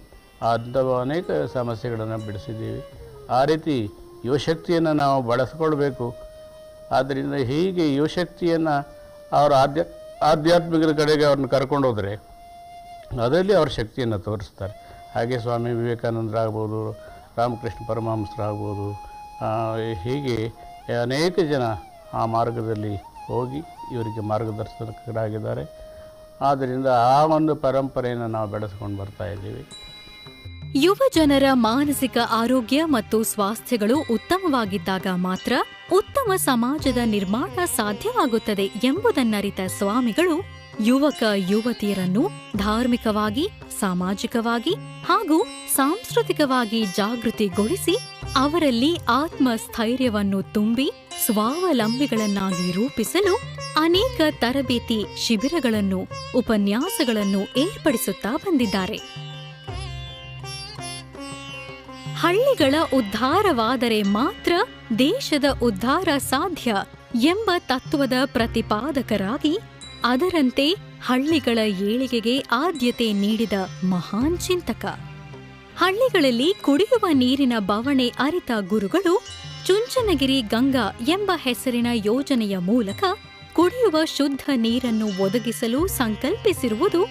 ಅಂಥ ಅನೇಕ ಸಮಸ್ಯೆಗಳನ್ನು ಬಿಡಿಸಿದ್ದೀವಿ. ಆ ರೀತಿ ಯುವಶಕ್ತಿಯನ್ನು ನಾವು ಬಳಸ್ಕೊಳ್ಬೇಕು. ಆದ್ದರಿಂದ ಹೀಗೆ ಯುವಶಕ್ತಿಯನ್ನು ಅವರ ಆಧ್ಯಾತ್ಮಿಕದ ಕಡೆಗೆ ಅವ್ರನ್ನ ಕರ್ಕೊಂಡೋದ್ರೆ ಅದರಲ್ಲಿ ಅವ್ರ ಶಕ್ತಿಯನ್ನು ತೋರಿಸ್ತಾರೆ. ಹಾಗೆ ಸ್ವಾಮಿ ವಿವೇಕಾನಂದರಾಗ್ಬೋದು, ರಾಮಕೃಷ್ಣ ಪರಮಹಂಸರಾಗ್ಬೋದು, ಹೀಗೆ ಅನೇಕ ಜನ ಆ ಮಾರ್ಗದಲ್ಲಿ ಹೋಗಿ ಇವರಿಗೆ ಮಾರ್ಗದರ್ಶಕರಾಗಿದ್ದಾರೆ. ಆದ್ದರಿಂದ ಆ ಒಂದು ಪರಂಪರೆಯನ್ನು ನಾವು ಬೆಳೆಸ್ಕೊಂಡು ಬರ್ತಾ ಇದ್ದೀವಿ. ಯುವ ಜನರ ಮಾನಸಿಕ ಆರೋಗ್ಯ ಮತ್ತು ಸ್ವಾಸ್ಥ್ಯಗಳು ಉತ್ತಮವಾಗಿದ್ದಾಗ ಮಾತ್ರ ಉತ್ತಮ ಸಮಾಜದ ನಿರ್ಮಾಣ ಸಾಧ್ಯವಾಗುತ್ತದೆ ಎಂಬುದನ್ನರಿತ ಸ್ವಾಮಿಗಳು ಯುವಕ ಯುವತಿಯರನ್ನು ಧಾರ್ಮಿಕವಾಗಿ, ಸಾಮಾಜಿಕವಾಗಿ ಹಾಗೂ ಸಾಂಸ್ಕೃತಿಕವಾಗಿ ಜಾಗೃತಿಗೊಳಿಸಿ ಅವರಲ್ಲಿ ಆತ್ಮಸ್ಥೈರ್ಯವನ್ನು ತುಂಬಿ ಸ್ವಾವಲಂಬಿಗಳನ್ನಾಗಿ ರೂಪಿಸಲು ಅನೇಕ ತರಬೇತಿ ಶಿಬಿರಗಳನ್ನು, ಉಪನ್ಯಾಸಗಳನ್ನು ಏರ್ಪಡಿಸುತ್ತಾ ಬಂದಿದ್ದಾರೆ. ಹಳ್ಳಿಗಳ ಉದ್ಧಾರವಾದರೆ ಮಾತ್ರ ದೇಶದ ಉದ್ಧಾರ ಸಾಧ್ಯ ಎಂಬ ತತ್ವದ ಪ್ರತಿಪಾದಕರಾಗಿ ಅದರಂತೆ ಹಳ್ಳಿಗಳ ಏಳಿಗೆಗೆ ಆದ್ಯತೆ ನೀಡಿದ ಮಹಾನ್ ಚಿಂತಕ. ಹಳ್ಳಿಗಳಲ್ಲಿ ಕುಡಿಯುವ ನೀರಿನ ಬವಣೆ ಅರಿತ ಗುರುಗಳು ಚುಂಚನಗಿರಿ ಗಂಗಾ ಎಂಬ ಹೆಸರಿನ ಯೋಜನೆಯ ಮೂಲಕ ಕುಡಿಯುವ ಶುದ್ಧ ನೀರನ್ನು ಒದಗಿಸಲು ಸಂಕಲ್ಪಿಸಿರುವುದು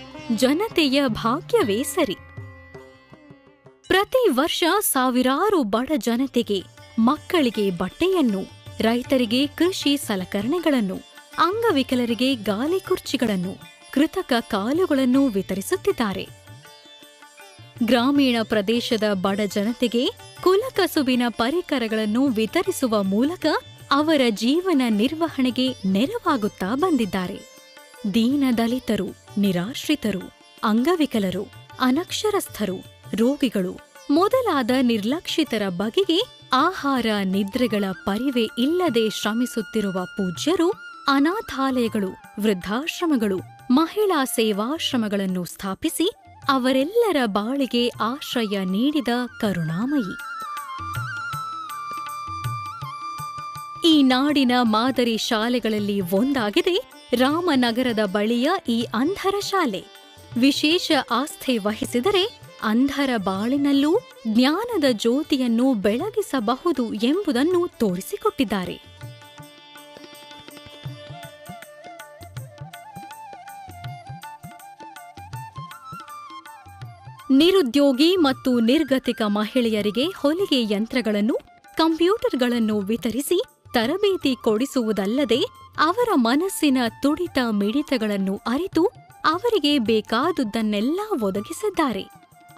ಜನತೆಯ ಭಾಗ್ಯವೇ ಸರಿ. ಪ್ರತಿ ವರ್ಷ ಸಾವಿರಾರು ಬಡ ಜನತೆಗೆ, ಮಕ್ಕಳಿಗೆ ಬಟ್ಟೆಯನ್ನು, ರೈತರಿಗೆ ಕೃಷಿ ಸಲಕರಣೆಗಳನ್ನು, ಅಂಗವಿಕಲರಿಗೆ ಗಾಲಿ ಕುರ್ಚಿಗಳನ್ನು, ಕೃತಕ ಕಾಲುಗಳನ್ನು ವಿತರಿಸುತ್ತಿದ್ದಾರೆ. ಗ್ರಾಮೀಣ ಪ್ರದೇಶದ ಬಡ ಜನತೆಗೆ ಕುಲಕಸುಬಿನ ಪರಿಕರಗಳನ್ನು ವಿತರಿಸುವ ಮೂಲಕ ಅವರ ಜೀವನ ನಿರ್ವಹಣೆಗೆ ನೆರವಾಗುತ್ತಾ ಬಂದಿದ್ದಾರೆ. ದೀನದಲಿತರು, ನಿರಾಶ್ರಿತರು, ಅಂಗವಿಕಲರು, ಅನಕ್ಷರಸ್ಥರು, ರೋಗಿಗಳು ಮೊದಲಾದ ನಿರ್ಲಕ್ಷಿತರ ಬಗೆಗೆ ಆಹಾರ ನಿದ್ರೆಗಳ ಪರಿವೆ ಇಲ್ಲದೆ ಶ್ರಮಿಸುತ್ತಿರುವ ಪೂಜ್ಯರು ಅನಾಥಾಲಯಗಳು, ವೃದ್ಧಾಶ್ರಮಗಳು, ಮಹಿಳಾ ಸೇವಾಶ್ರಮಗಳನ್ನು ಸ್ಥಾಪಿಸಿ ಅವರೆಲ್ಲರ ಬಾಳಿಗೆ ಆಶ್ರಯ ನೀಡಿದ ಕರುಣಾಮಯಿ. ಈ ನಾಡಿನ ಮಾದರಿ ಶಾಲೆಗಳಲ್ಲಿ ಒಂದಾಗಿದೆ ರಾಮನಗರದ ಬಳಿಯ ಈ ಅಂಧರ ಶಾಲೆ. ವಿಶೇಷ ಆಸ್ಥೆ ವಹಿಸಿದರೆ ಅಂಧರ ಬಾಳಿನಲ್ಲೂ ಜ್ಞಾನದ ಜ್ಯೋತಿಯನ್ನು ಬೆಳಗಿಸಬಹುದು ಎಂಬುದನ್ನು ತೋರಿಸಿಕೊಟ್ಟಿದ್ದಾರೆ. ನಿರುದ್ಯೋಗಿ ಮತ್ತು ನಿರ್ಗತಿಕ ಮಹಿಳೆಯರಿಗೆ ಹೊಲಿಗೆ ಯಂತ್ರಗಳನ್ನು, ಕಂಪ್ಯೂಟರ್ಗಳನ್ನು ವಿತರಿಸಿ ತರಬೇತಿ ಕೊಡಿಸುವುದಲ್ಲದೆ ಅವರ ಮನಸ್ಸಿನ ತುಡಿತ ಮಿಡಿತಗಳನ್ನು ಅರಿತು ಅವರಿಗೆ ಬೇಕಾದುದನ್ನೆಲ್ಲ ಒದಗಿಸಿದ್ದಾರೆ.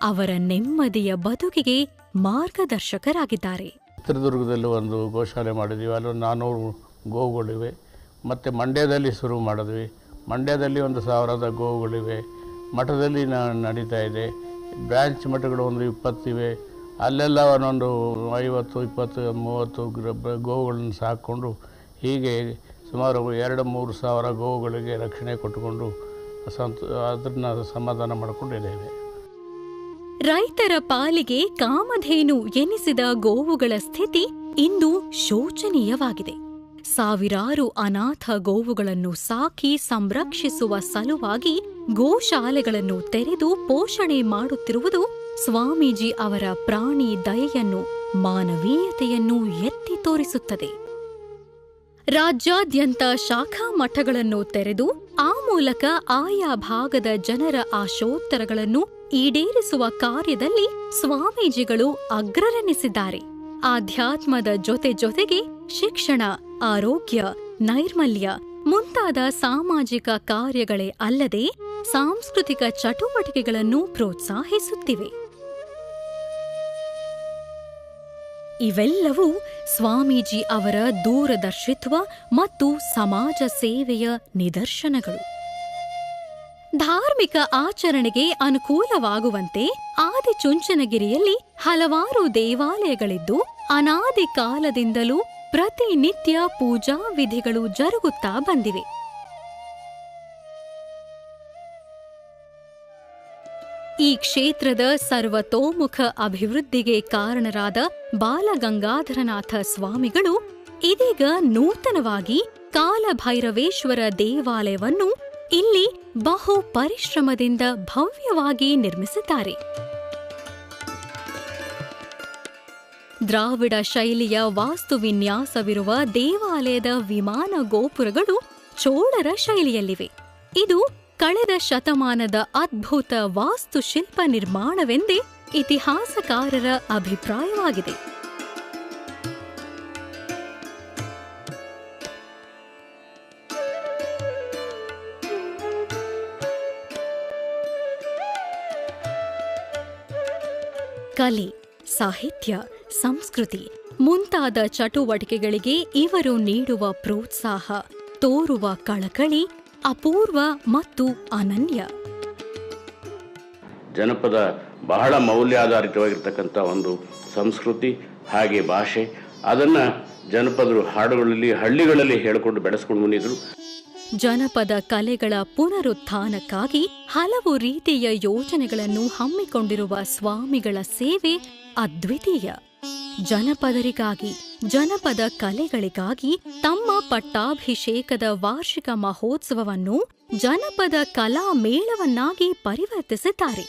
ಅವರ ನೆಮ್ಮದಿಯ ಬದುಕಿಗೆ ಮಾರ್ಗದರ್ಶಕರಾಗಿದ್ದಾರೆ. ಚಿತ್ರದುರ್ಗದಲ್ಲಿ ಒಂದು ಗೋಶಾಲೆ ಮಾಡಿದ್ವಿ, ಅಲ್ಲಿ 400 ಗೋವುಗಳಿವೆ. ಮತ್ತು ಮಂಡ್ಯದಲ್ಲಿ ಶುರು ಮಾಡಿದ್ವಿ, ಮಂಡ್ಯದಲ್ಲಿ 1000 ಗೋವುಗಳಿವೆ. ಮಠದಲ್ಲಿ ನಡೀತಾ ಇದೆ. ಬ್ರಾಂಚ್ ಮಠಗಳು ಒಂದು 20 ಇವೆ. ಅಲ್ಲೆಲ್ಲ ಒಂದೊಂದು 50, 20, 30 ಗೋವುಗಳನ್ನು ಸಾಕಿಕೊಂಡು ಹೀಗೆ ಸುಮಾರು 2-3 ಸಾವಿರ ಗೋವುಗಳಿಗೆ ರಕ್ಷಣೆ ಕೊಟ್ಟುಕೊಂಡು ಅದನ್ನು ಸಮಾಧಾನ ಮಾಡಿಕೊಂಡಿದ್ದೇವೆ. ರೈತರ ಪಾಲಿಗೆ ಕಾಮಧೇನು ಎನಿಸಿದ ಗೋವುಗಳ ಸ್ಥಿತಿ ಇಂದು ಶೋಚನೀಯವಾಗಿದೆ. ಸಾವಿರಾರು ಅನಾಥ ಗೋವುಗಳನ್ನು ಸಾಕಿ ಸಂರಕ್ಷಿಸುವ ಸಲುವಾಗಿ ಗೋಶಾಲೆಗಳನ್ನು ತೆರೆದು ಪೋಷಣೆ ಮಾಡುತ್ತಿರುವುದು ಸ್ವಾಮೀಜಿ ಅವರ ಪ್ರಾಣಿ ದಯೆಯನ್ನು, ಮಾನವೀಯತೆಯನ್ನು ಎತ್ತಿ ತೋರಿಸುತ್ತದೆ. ರಾಜ್ಯಾದ್ಯಂತ ಶಾಖಾ ಮಠಗಳನ್ನು ತೆರೆದು ಆ ಮೂಲಕ ಆಯಾ ಭಾಗದ ಜನರ ಆಶೋತ್ತರಗಳನ್ನು ಈಡೇರಿಸುವ ಕಾರ್ಯದಲ್ಲಿ ಸ್ವಾಮೀಜಿಗಳು ಅಗ್ರರೆನಿಸಿದ್ದಾರೆ. ಆಧ್ಯಾತ್ಮದ ಜೊತೆಗೆ ಶಿಕ್ಷಣ, ಆರೋಗ್ಯ, ನೈರ್ಮಲ್ಯ ಮುಂತಾದ ಸಾಮಾಜಿಕ ಕಾರ್ಯಗಳೇ ಅಲ್ಲದೆ ಸಾಂಸ್ಕೃತಿಕ ಚಟುವಟಿಕೆಗಳನ್ನು ಪ್ರೋತ್ಸಾಹಿಸುತ್ತಿವೆ. ಇವೆಲ್ಲವೂ ಸ್ವಾಮೀಜಿ ಅವರ ದೂರದರ್ಶಿತ್ವ ಮತ್ತು ಸಮಾಜ ಸೇವೆಯ ನಿದರ್ಶನಗಳು. ಧಾರ್ಮಿಕ ಆಚರಣೆಗೆ ಅನುಕೂಲವಾಗುವಂತೆ ಆದಿಚುಂಚನಗಿರಿಯಲ್ಲಿ ಹಲವಾರು ದೇವಾಲಯಗಳಿದ್ದು ಅನಾದಿ ಕಾಲದಿಂದಲೂ ಪ್ರತಿನಿತ್ಯ ಪೂಜಾ ವಿಧಿಗಳು ಜರುಗುತ್ತಾ ಬಂದಿವೆ. ಈ ಕ್ಷೇತ್ರದ ಸರ್ವತೋಮುಖ ಅಭಿವೃದ್ಧಿಗೆ ಕಾರಣರಾದ ಬಾಲಗಂಗಾಧರನಾಥ ಸ್ವಾಮಿಗಳು ಇದೀಗ ನೂತನವಾಗಿ ಕಾಲಭೈರವೇಶ್ವರ ದೇವಾಲಯವನ್ನು ಇಲ್ಲಿ ಬಹು ಪರಿಶ್ರಮದಿಂದ ಭವ್ಯವಾಗಿ ನಿರ್ಮಿಸಿದ್ದಾರೆ. ದ್ರಾವಿಡ ಶೈಲಿಯ ವಾಸ್ತುವಿನ್ಯಾಸವಿರುವ ದೇವಾಲಯದ ವಿಮಾನ ಗೋಪುರಗಳು ಚೋಳರ ಶೈಲಿಯಲ್ಲಿವೆ. ಇದು ಕಳೆದ ಶತಮಾನದ ಅದ್ಭುತ ವಾಸ್ತುಶಿಲ್ಪ ನಿರ್ಮಾಣವೆಂದೇ ಇತಿಹಾಸಕಾರರ ಅಭಿಪ್ರಾಯವಾಗಿದೆ. ಕಲೆ, ಸಾಹಿತ್ಯ, ಸಂಸ್ಕೃತಿ ಮುಂತಾದ ಚಟುವಟಿಕೆಗಳಿಗೆ ಇವರು ನೀಡುವ ಪ್ರೋತ್ಸಾಹ, ತೋರುವ ಕಳಕಳಿ ಅಪೂರ್ವ ಮತ್ತು ಅನನ್ಯ. ಜನಪದ ಬಹಳ ಮೌಲ್ಯಾಧಾರಿತವಾಗಿರ್ತಕ್ಕಂಥ ಒಂದು ಸಂಸ್ಕೃತಿ, ಹಾಗೆ ಭಾಷೆ, ಅದನ್ನು ಜನಪದರು ಹಾಡುಗಳಲ್ಲಿ, ಹಳ್ಳಿಗಳಲ್ಲಿ ಹೇಳಿಕೊಂಡು ಬೆಳೆಸ್ಕೊಂಡು ಬಂದಿದ್ರು. ಜನಪದ ಕಲೆಗಳ ಪುನರುತ್ಥಾನಕ್ಕಾಗಿ ಹಲವು ರೀತಿಯ ಯೋಜನೆಗಳನ್ನು ಹಮ್ಮಿಕೊಂಡಿರುವ ಸ್ವಾಮಿಗಳ ಸೇವೆ ಅದ್ವಿತೀಯ. ಜನಪದರಿಗಾಗಿ, ಜನಪದ ಕಲೆಗಳಿಗಾಗಿ ತಮ್ಮ ಪಟ್ಟಾಭಿಷೇಕದ ವಾರ್ಷಿಕ ಮಹೋತ್ಸವವನ್ನು ಜನಪದ ಕಲಾ ಮೇಳವನ್ನಾಗಿ ಪರಿವರ್ತಿಸಿದ್ದಾರೆ.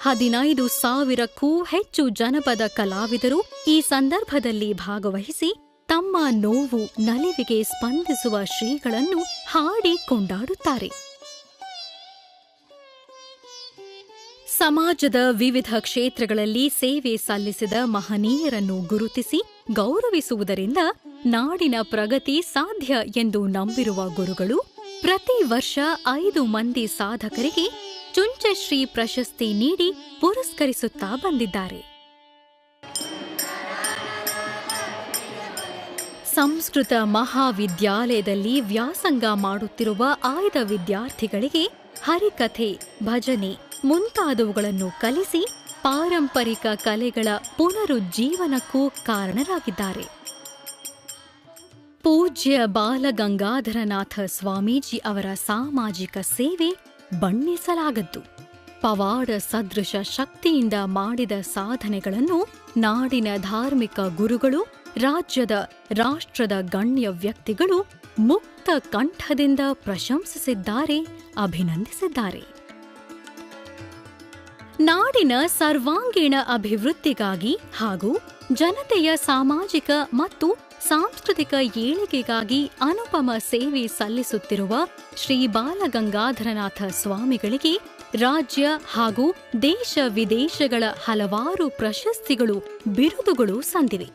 15,000ಕ್ಕೂ ಹೆಚ್ಚು ಜನಪದ ಕಲಾವಿದರು ಈ ಸಂದರ್ಭದಲ್ಲಿ ಭಾಗವಹಿಸಿ ತಮ್ಮ ನೋವು ನಲಿವಿಗೆ ಸ್ಪಂದಿಸುವ ಶ್ರೀಗಳನ್ನು ಹಾಡಿ ಕೊಂಡಾಡುತ್ತಾರೆ. ಸಮಾಜದ ವಿವಿಧ ಕ್ಷೇತ್ರಗಳಲ್ಲಿ ಸೇವೆ ಸಲ್ಲಿಸಿದ ಮಹನೀಯರನ್ನು ಗುರುತಿಸಿ ಗೌರವಿಸುವುದರಿಂದ ನಾಡಿನ ಪ್ರಗತಿ ಸಾಧ್ಯ ಎಂದು ನಂಬಿರುವ ಗುರುಗಳು ಪ್ರತಿ ವರ್ಷ 5 ಮಂದಿ ಸಾಧಕರಿಗೆ ಚುಂಚಶ್ರೀ ಪ್ರಶಸ್ತಿ ನೀಡಿ ಪುರಸ್ಕರಿಸುತ್ತಾ ಬಂದಿದ್ದಾರೆ. ಸಂಸ್ಕೃತ ಮಹಾವಿದ್ಯಾಲಯದಲ್ಲಿ ವ್ಯಾಸಂಗ ಮಾಡುತ್ತಿರುವ ಆಯ್ದ ವಿದ್ಯಾರ್ಥಿಗಳಿಗೆ ಹರಿಕಥೆ, ಭಜನೆ ಮುಂತಾದವುಗಳನ್ನು ಕಲಿಸಿ ಪಾರಂಪರಿಕ ಕಲೆಗಳ ಪುನರುಜ್ಜೀವನಕ್ಕೂ ಕಾರಣರಾಗಿದ್ದಾರೆ. ಪೂಜ್ಯ ಬಾಲಗಂಗಾಧರನಾಥ ಸ್ವಾಮೀಜಿ ಅವರ ಸಾಮಾಜಿಕ ಸೇವೆ ಬಣ್ಣಿಸಲಾಗದ್ದು. ಪವಾಡ ಸದೃಶ ಶಕ್ತಿಯಿಂದ ಮಾಡಿದ ಸಾಧನೆಗಳನ್ನು ನಾಡಿನ ಧಾರ್ಮಿಕ ಗುರುಗಳು, ರಾಜ್ಯದ, ರಾಷ್ಟ್ರದ ಗಣ್ಯ ವ್ಯಕ್ತಿಗಳು ಮುಕ್ತ ಕಂಠದಿಂದ ಪ್ರಶಂಸಿಸಿದ್ದಾರೆ, ಅಭಿನಂದಿಸಿದ್ದಾರೆ. ನಾಡಿನ ಸರ್ವಾಂಗೀಣ ಅಭಿವೃದ್ಧಿಗಾಗಿ ಹಾಗೂ ಜನತೆಯ ಸಾಮಾಜಿಕ ಮತ್ತು ಸಾಂಸ್ಕೃತಿಕ ಏಳಿಗೆಗಾಗಿ ಅನುಪಮ ಸೇವೆ ಸಲ್ಲಿಸುತ್ತಿರುವ ಶ್ರೀ ಬಾಲಗಂಗಾಧರನಾಥ ಸ್ವಾಮಿಗಳಿಗೆ ರಾಜ್ಯ ಹಾಗೂ ದೇಶ ವಿದೇಶಗಳ ಹಲವಾರು ಪ್ರಶಸ್ತಿಗಳು, ಬಿರುದುಗಳು ಸಂದಿವೆ.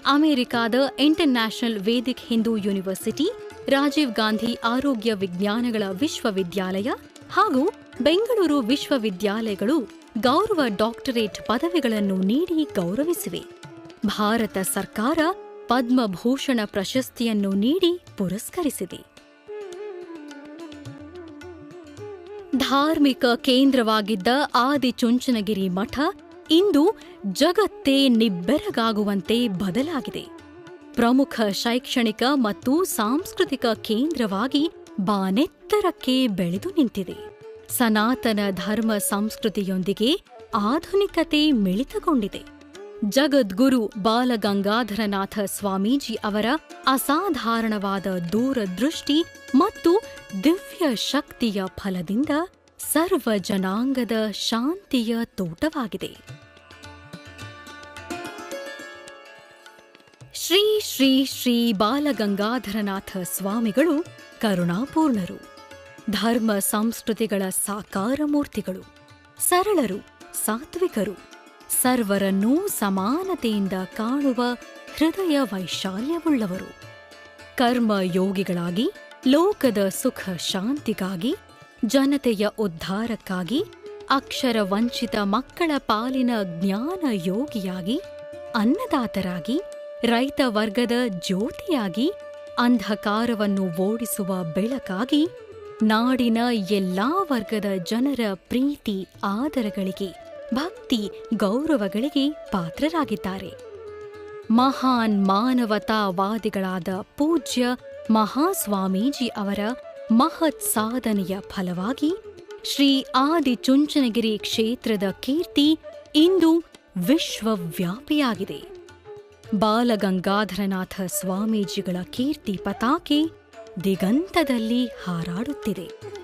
ಅಮೆರಿಕಾದ international Vedic Hindu university, Rajiv Gandhi ಆರೋಗ್ಯ ವಿಜ್ಞಾನಗಳ ವಿಶ್ವವಿದ್ಯಾಲಯ ಹಾಗೂ ಬೆಂಗಳೂರು ವಿಶ್ವವಿದ್ಯಾಲಯಗಳು ಗೌರವ ಡಾಕ್ಟರೇಟ್ ಪದವಿಗಳನ್ನು ನೀಡಿ ಗೌರವಿಸಿವೆ. ಭಾರತ ಸರ್ಕಾರ ಪದ್ಮಭೂಷಣ ಪ್ರಶಸ್ತಿಯನ್ನು ನೀಡಿ ಪುರಸ್ಕರಿಸಿದೆ. ಧಾರ್ಮಿಕ ಕೇಂದ್ರವಾಗಿದ್ದ ಆದಿಚುಂಚನಗಿರಿ ಮಠ ಇಂದು ಜಗತ್ತೇ ನಿಬ್ಬೆರಗಾಗುವಂತೆ ಬದಲಾಗಿದೆ. ಪ್ರಮುಖ ಶೈಕ್ಷಣಿಕ ಮತ್ತು ಸಾಂಸ್ಕೃತಿಕ ಕೇಂದ್ರವಾಗಿ ಬಾನೆತ್ತರಕ್ಕೆ ಬೆಳೆದು ನಿಂತಿದೆ. ಸನಾತನ ಧರ್ಮ ಸಂಸ್ಕೃತಿಯೊಂದಿಗೆ ಆಧುನಿಕತೆ ಮಿಳಿತಗೊಂಡಿದೆ. ಜಗದ್ಗುರು ಬಾಲಗಂಗಾಧರನಾಥ ಸ್ವಾಮೀಜಿ ಅವರ ಅಸಾಧಾರಣವಾದ ದೂರದೃಷ್ಟಿ ಮತ್ತು ದಿವ್ಯ ಶಕ್ತಿಯ ಫಲದಿಂದ ಸರ್ವ ಜನಾಂಗದ ಶಾಂತಿಯ ತೋಟವಾಗಿದೆ. ಶ್ರೀ ಶ್ರೀ ಶ್ರೀ ಬಾಲಗಂಗಾಧರನಾಥ ಸ್ವಾಮಿಗಳು ಕರುಣಾಪೂರ್ಣರು, ಧರ್ಮ ಸಂಸ್ಕೃತಿಗಳ ಸಾಕಾರ ಮೂರ್ತಿಗಳು, ಸರಳರು, ಸಾತ್ವಿಕರು, ಸರ್ವರನ್ನೂ ಸಮಾನತೆಯಿಂದ ಕಾಣುವ ಹೃದಯ ವೈಶಾಲ್ಯವುಳ್ಳವರು, ಕರ್ಮಯೋಗಿಗಳಾಗಿ, ಲೋಕದ ಸುಖ ಶಾಂತಿಗಾಗಿ, ಜನತೆಯ ಉದ್ಧಾರಕ್ಕಾಗಿ, ಅಕ್ಷರ ವಂಚಿತ ಮಕ್ಕಳ ಪಾಲಿನ ಜ್ಞಾನ ಯೋಗಿಯಾಗಿ, ಅನ್ನದಾತರಾಗಿ, ರೈತ ವರ್ಗದ ಜ್ಯೋತಿಯಾಗಿ, ಅಂಧಕಾರವನ್ನು ಓಡಿಸುವ ಬೆಳಕಾಗಿ, ನಾಡಿನ ಎಲ್ಲಾ ವರ್ಗದ ಜನರ ಪ್ರೀತಿ ಆದರಗಳಿಗೆ, ಭಕ್ತಿ ಗೌರವಗಳಿಗೆ ಪಾತ್ರರಾಗಿದ್ದಾರೆ. ಮಹಾನ್ ಮಾನವತಾವಾದಿಗಳಾದ ಪೂಜ್ಯ ಮಹಾಸ್ವಾಮೀಜಿ ಅವರ ಮಹತ್ ಸಾಧನೆಯ ಫಲವಾಗಿ ಶ್ರೀ ಆದಿಚುಂಚನಗಿರಿ ಕ್ಷೇತ್ರದ ಕೀರ್ತಿ ಇಂದು ವಿಶ್ವವ್ಯಾಪಿಯಾಗಿದೆ. ಬಾಲಗಂಗಾಧರನಾಥ ಸ್ವಾಮೀಜಿಗಳ ಕೀರ್ತಿ ಪತಾಕೆ ದಿಗಂತದಲ್ಲಿ ಹಾರಾಡುತ್ತಿದೆ.